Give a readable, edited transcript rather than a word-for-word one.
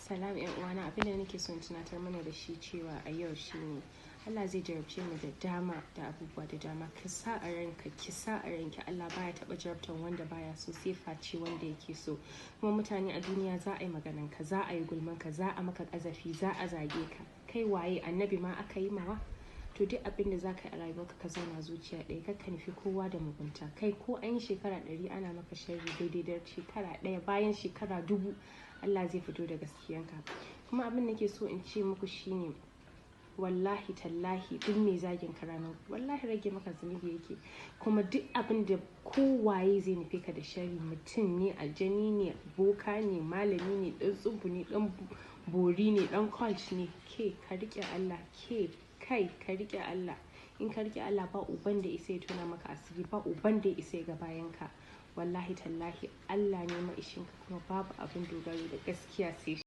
Salam yan uwana, abinda nake son tunatar mana da shi cewa a yau shine Allah zai jarabce mu da dama da abubuwa da dama. Ka sa a ranka, ki sa a ranki, Allah baya taɓa jarabtar wanda baya so, sai face wanda yake so. Kuma mutane a duniya za a yi maganan ka, za a yi gulman ka, za a maka ƙazafi, za a zage ka. Kai waye? Annabi ma aka yi mawa? To duk abin da za ka yi a rayuwarka ka zauna zuciya ɗaya, kar ka nufi kowa da mugunta. Kai ko an yi shekara 100 ana maka sharri daidai da shekara ɗaya, bayan shekara 1000 Allah zai fito da gaskiyanka. Kuma abin da nake so in ce muku shine wallahi tallahi duk mai zagin ka ranar wallahi rage maka zunubi yake. Kuma duk abin da kowaye zai nufe ka da sharri, mutum ne, aljani ne, boka ne, malami ne, ɗan tsubu ne, ɗan bori ne, ɗan cult ne, ke ka riƙe Allah, kai ka riƙe Allah. In ka riƙe Allah ba uban da isa ya tona maka asiri, ba uban da isa ya ga bayanka. Wallahi tallahi Allah ne maishinka, kuma babu abin dogaro da gaskiya sai shi.